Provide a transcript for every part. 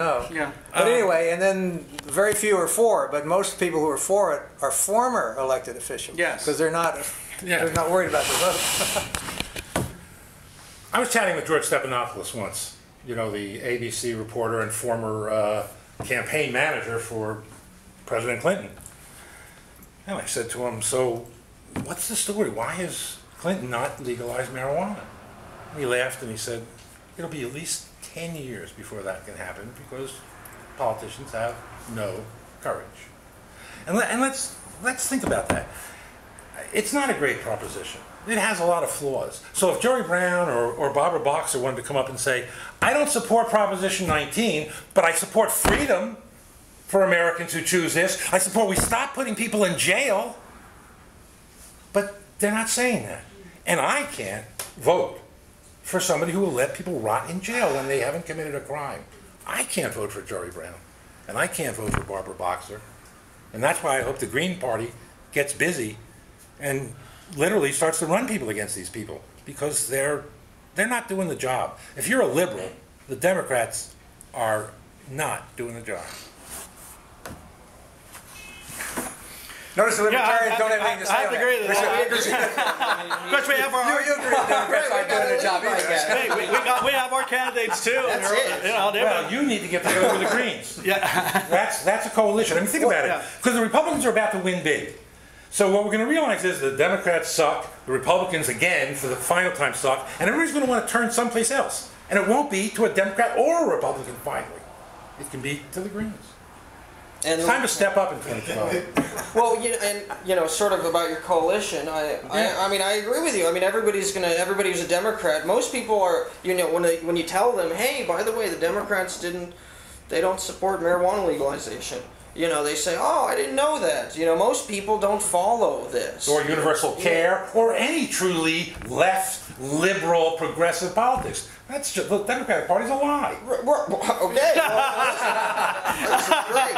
No. Yeah. But anyway, and then very few are for it, but most people who are for it are former elected officials. Yes. Because they're not worried about the vote. I was chatting with George Stephanopoulos once, you know, the ABC reporter and former campaign manager for President Clinton. And I said to him, so what's the story? Why has Clinton not legalized marijuana? And he laughed and he said, it'll be at least 10 years before that can happen because politicians have no courage. And let's think about that. It's not a great proposition. It has a lot of flaws. So if Jerry Brown or Barbara Boxer wanted to come up and say, I don't support Proposition 19, but I support freedom for Americans who choose this. I support we stop putting people in jail. But they're not saying that. And I can't vote for somebody who will let people rot in jail when they haven't committed a crime. I can't vote for Jerry Brown. And I can't vote for Barbara Boxer. And that's why I hope the Green Party gets busy and literally starts to run people against these people, because they're not doing the job. If you're a liberal, the Democrats are not doing the job. Notice the Libertarians don't have anything to say. I have to agree with that. Of course, we have our. You agree the Democrats aren't doing their job either. We have our candidates too. That's it. Well, you need to get together with the Greens. Yeah. That's a coalition. I mean, think about it. Because the Republicans are about to win big. So what we're going to realize is the Democrats suck, the Republicans, again, for the final time suck, and everybody's going to want to turn someplace else. And it won't be to a Democrat or a Republican, finally. It can be to the Greens. And it's time to step up in 2012. Well, sort of about your coalition. I mean, I agree with you. I mean, everybody who's a Democrat. Most people are, when you tell them, hey, by the way, the Democrats they don't support marijuana legalization. They say, oh, I didn't know that. Most people don't follow this. Or universal care, or any truly left, liberal, progressive politics. That's just, the Democratic Party's a lie. Okay. Well, great.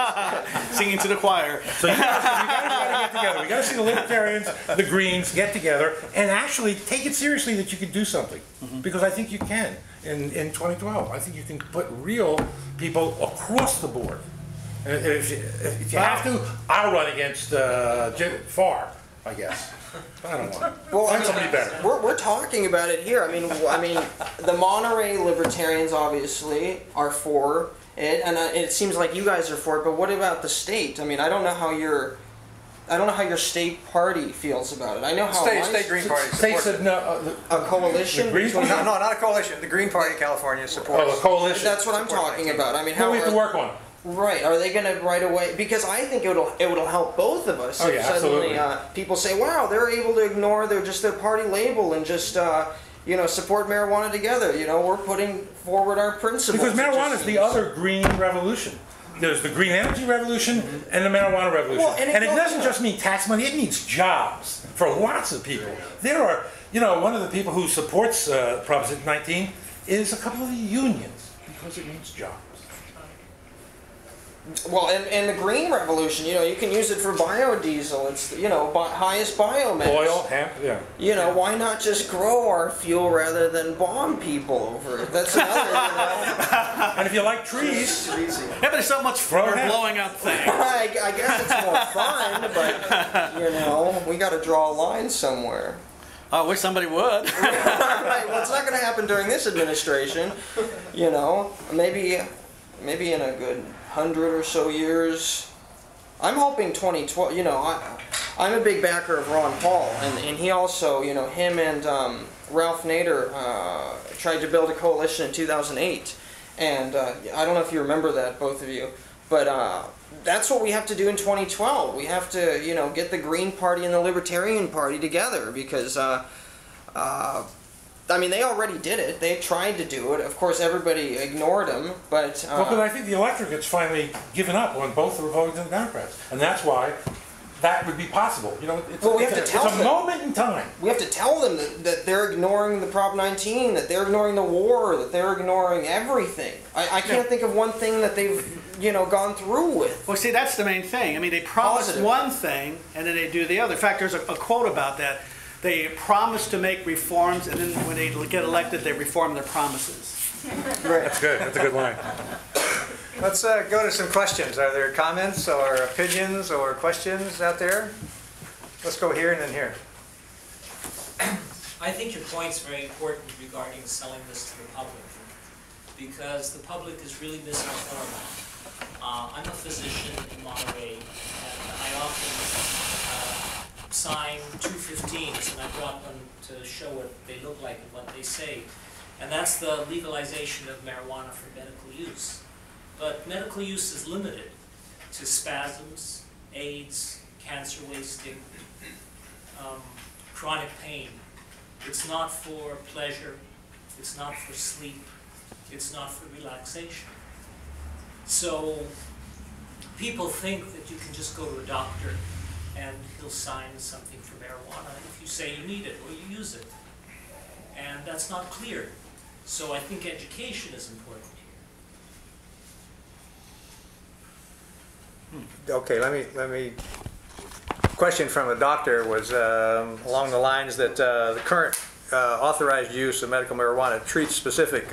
Singing to the choir. So you guys got to get together. We got to see the Libertarians, the Greens get together and actually take it seriously that you can do something. Because I think you can in 2012. I think you can put real people across the board. And if you have to, I'll run against Jim Farr, I guess. I don't want to. Well, find somebody better. We're talking about it here. I mean, the Monterey Libertarians obviously are for it, and it seems like you guys are for it. But what about the state? I mean, I don't know how your state party feels about it. I know how state Green Party. State said no. A coalition. No, not a coalition. The Green Party of California supports. Oh, a coalition. That's what I'm talking about. I mean, how we have to work on it. Right? Are they going to right away? Because I think it will help both of us. Oh, yeah, suddenly, people say, "Wow, they're able to ignore their party label and just support marijuana together." We're putting forward our principles. Because marijuana is the other green revolution. There's the green energy revolution and the marijuana revolution. Well, and it doesn't just mean tax money; it means jobs for lots of people. There are, one of the people who supports Proposition 19 is a couple of the unions because it means jobs. Well, and the green revolution, you can use it for biodiesel. It's highest biomass. Oil, hemp, yeah. Why not just grow our fuel rather than bomb people over it? That's another. And if you like trees, Yeah, but it's so much fun blowing up things. I guess it's more fun, but we got to draw a line somewhere. I wish somebody would. Right. Well, it's not going to happen during this administration. Maybe in a good 100 or so years. I'm hoping 2012, I'm a big backer of Ron Paul, and he also, him and Ralph Nader tried to build a coalition in 2008, and I don't know if you remember that, both of you, but that's what we have to do in 2012. We have to, get the Green Party and the Libertarian Party together, because they already did it. They tried to do it. Of course, everybody ignored them, but... but I think the electorate has finally given up on both the Republicans and the Democrats. And that's why that would be possible. It's a moment in time. We have to tell them that they're ignoring the Prop 19, that they're ignoring the war, that they're ignoring everything. I can't think of one thing that they've, gone through with. Well, see, that's the main thing. I mean, they promise one thing, and then they do the other. In fact, there's a quote about that. They promise to make reforms, and then when they get elected, they reform their promises. Right. That's good. That's a good line. Let's go to some questions. Are there comments or opinions or questions out there? Let's go here and then here. I think your point's very important regarding selling this to the public, because the public is really misinformed. I'm a physician in Monterey, and I often sign 215s, and I brought them to show what they look like and what they say. And that's the legalization of marijuana for medical use. But medical use is limited to spasms, AIDS, cancer wasting, chronic pain. It's not for pleasure, it's not for sleep, it's not for relaxation. So people think that you can just go to a doctor and he'll sign something for marijuana if you say you need it or you use it. And that's not clear. So I think education is important here. Okay, let me. Question from a doctor was along the lines that the current authorized use of medical marijuana treats specific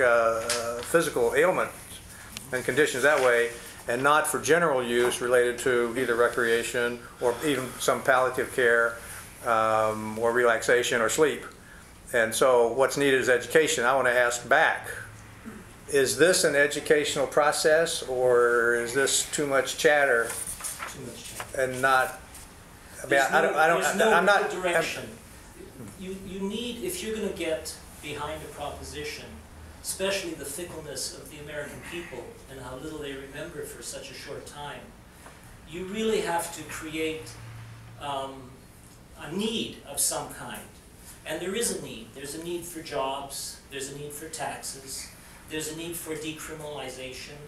physical ailments and conditions that way, and not for general use related to either recreation or even some palliative care or relaxation or sleep. And so what's needed is education. I want to ask back, is this an educational process, or is this too much chatter? Too much chatter. And not, I mean, There's no I'm not, direction. You need, if you're going to get behind a proposition, especially the fickleness of the American people and how little they remember for such a short time, you really have to create a need of some kind. And there is a need. There's a need for jobs, there's a need for taxes, there's a need for decriminalization,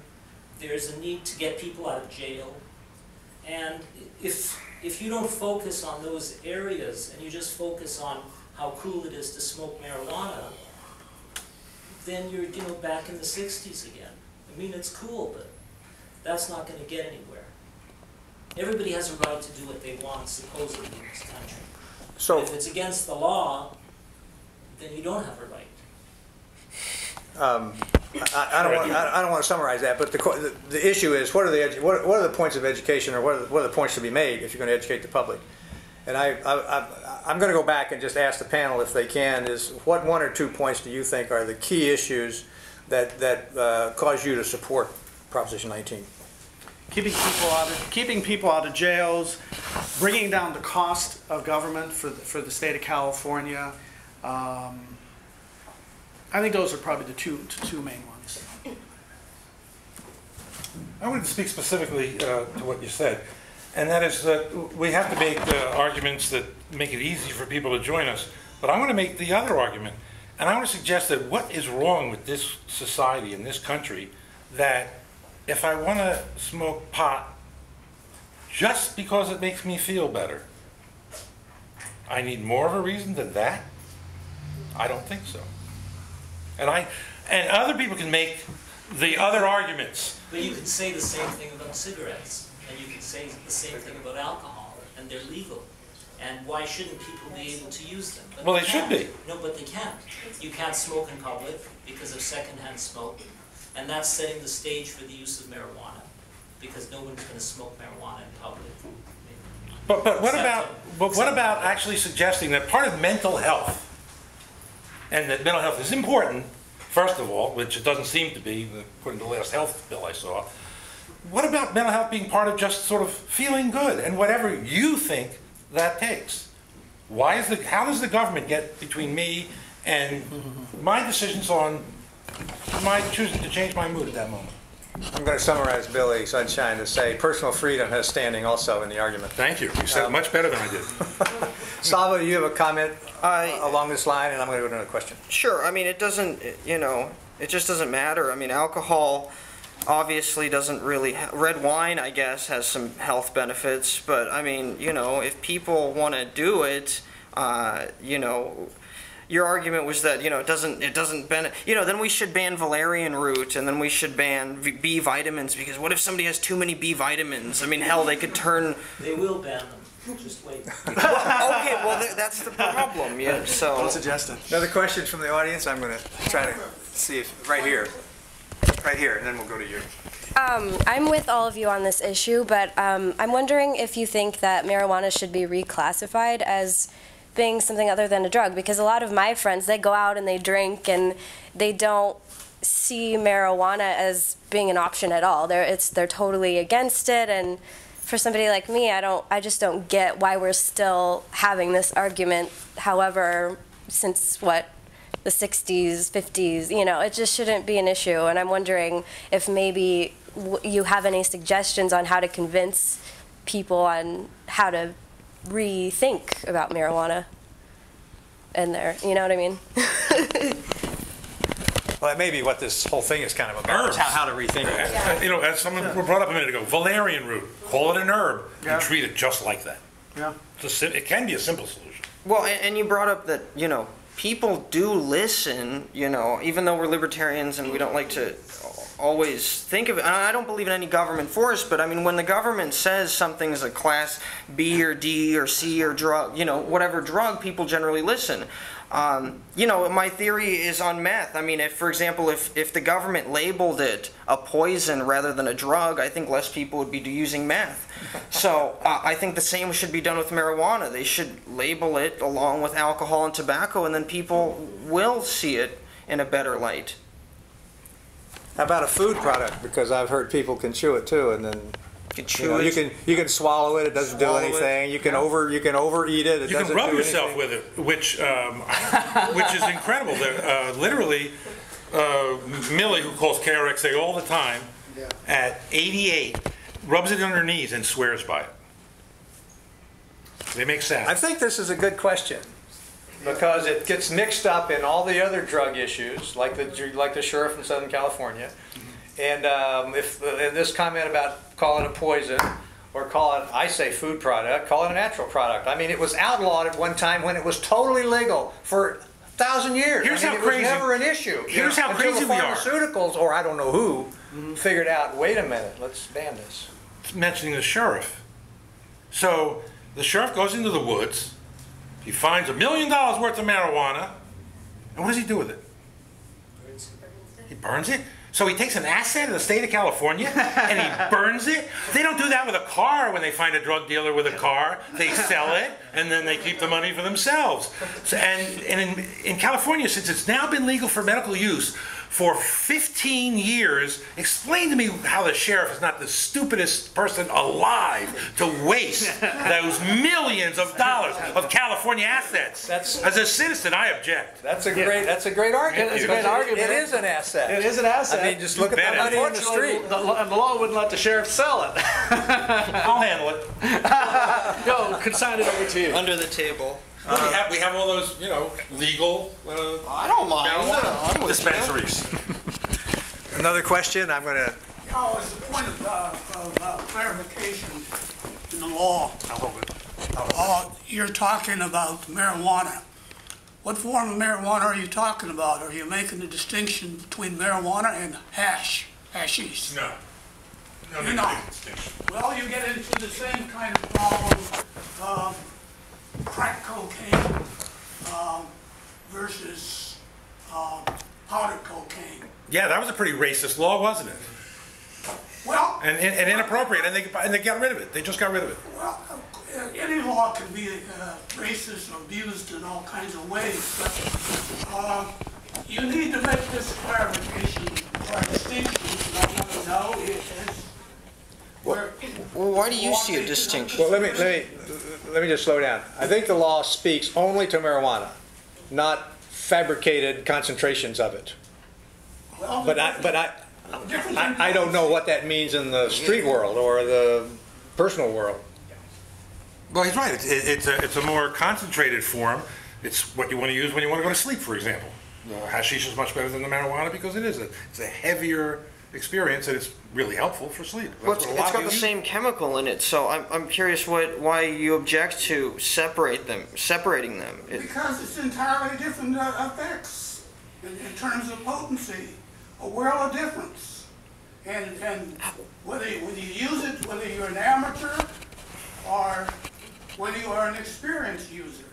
there's a need to get people out of jail. And if you don't focus on those areas and you just focus on how cool it is to smoke marijuana, then you're back in the 60s again. I mean, it's cool, but that's not going to get anywhere. Everybody has a right to do what they want, supposedly, in this country. so, If it's against the law, then you don't have a right. I don't want to summarize that, but the issue is, what are the points of education, or what are the points to be made if you're going to educate the public? And I'm going to go back and just ask the panel, if they can, is what 1 or 2 points do you think are the key issues that cause you to support Proposition 19? Keeping people out of jails, bringing down the cost of government for the state of California. I think those are probably the two main ones. I wanted to speak specifically to what you said, and that is that we have to make arguments that make it easy for people to join us, but I want to make the other argument, and I want to suggest that what is wrong with this society in this country, that if I want to smoke pot just because it makes me feel better, I need more of a reason than that? I don't think so. And other people can make the other arguments. But you could say the same thing about cigarettes, and you could say the same thing about alcohol, and they're legal. And why shouldn't people be able to use them? But Well, they should be. No, but they can't. You can't smoke in public because of secondhand smoke, and that's setting the stage for the use of marijuana, because no one's going to smoke marijuana in public. But what about actually suggesting that part of mental health, and that mental health is important, first of all, which it doesn't seem to be, according to the last health bill I saw. What about mental health being part of just sort of feeling good, and whatever you think that takes? How does the government get between me and my decisions on my choosing to change my mood at that moment? I'm going to summarize Billy Sunshine to say personal freedom has standing also in the argument. Thank you. You said it much better than I did. Salva, do you have a comment along this line? And I'm going to go to another question. Sure. I mean, it doesn't, it just doesn't matter. I mean, alcohol obviously doesn't really, red wine, I guess, has some health benefits. But, I mean, if people want to do it, your argument was that, it doesn't then we should ban valerian root, and then we should ban B vitamins, because what if somebody has too many B vitamins? I mean, hell, they could turn... They will ban them. Just wait. Okay, well, that's the problem. Yeah, so... Don't suggest it. Another question from the audience? I'm going to try to see if... Right here, and then we'll go to you. I'm with all of you on this issue, but I'm wondering if you think that marijuana should be reclassified as being something other than a drug, because a lot of my friends, they go out and they drink and they don't see marijuana as being an option at all. They're totally against it, and for somebody like me, I just don't get why we're still having this argument. However, since the 60s, 50s, it just shouldn't be an issue. And I'm wondering if maybe you have any suggestions on how to convince people on how to rethink about marijuana in there. You know what I mean? Well, that may be what this whole thing is kind of about, is how to rethink it. Yeah. As someone brought up a minute ago, valerian root, call it an herb, and treat it just like that. Yeah. It can be a simple solution. Well, and you brought up that, people do listen, even though we're libertarians and we don't like to always think of it. I don't believe in any government force, but I mean, when the government says something's a class B or D or C or drug, whatever drug, people generally listen. My theory is on meth. I mean, for example, if the government labeled it a poison rather than a drug, I think less people would be using meth. So I think the same should be done with marijuana. They should label it along with alcohol and tobacco, and then people will see it in a better light. How about a food product? Because I've heard people can chew it too, and then you can swallow it. It doesn't do anything. You can overeat it. You can rub yourself with it, which is incredible. Literally, Millie, who calls KRXA all the time, at 88, rubs it on her knees and swears by it. They make sense. I think this is a good question, because it gets mixed up in all the other drug issues, like the sheriff in Southern California. And in this comment about call it a poison, or call it, I say food product, call it a natural product. I mean, it was outlawed at one time when it was totally legal for 1,000 years. Here's how crazy. It was never an issue. Here's how crazy we are. Until the pharmaceuticals, or I don't know who, figured out, wait a minute, let's ban this. Mentioning the sheriff. So the sheriff goes into the woods, he finds $1 million worth of marijuana, and what does he do with it? He burns it. So he takes an asset of the state of California and he burns it. They don't do that with a car. When they find a drug dealer with a car, they sell it and then they keep the money for themselves. So, and in California, since it's now been legal for medical use for 15 years, explain to me how the sheriff is not the stupidest person alive to waste those millions of dollars of California assets. As a citizen, I object. That's a great argument. It's a great argument. It is an asset. It is an asset. I mean, just look at the money in the street. The law wouldn't let the sheriff sell it. I'll handle it. Go, consign it over to you. Under the table. We have all those, legal I don't mind. dispensaries. Another question. I'm going to. It's the point of clarification in the law. You're talking about marijuana. What form of marijuana are you talking about? Are you making a distinction between marijuana and hashish? No. You're not. Well, you get into the same kind of problem, crack cocaine versus powder cocaine. Yeah, that was a pretty racist law, wasn't it? Well, and inappropriate, and they got rid of it. They just got rid of it. Well, any law can be racist or abused in all kinds of ways, but you need to make this clarification or distinction. I want to know is Well, why do you see a distinction? Well, let me just slow down. I think the law speaks only to marijuana, not fabricated concentrations of it. well, But I don't know what that means in the street world or the personal world. Well, he's right. It's a more concentrated form. It's what you want to use when you want to go to sleep, for example. Hashish is much better than the marijuana because it's a heavier experience and it's really helpful for sleep. Well, it's got the same chemical in it, so I'm curious why you object to separating them. because it's entirely different effects in terms of potency, a world of difference. And whether you use it, whether you're an amateur or whether you are an experienced user.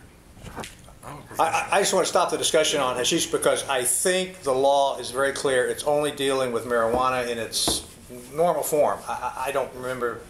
I just want to stop the discussion on hashish because I think the law is very clear. It's only dealing with marijuana in its normal form. I don't remember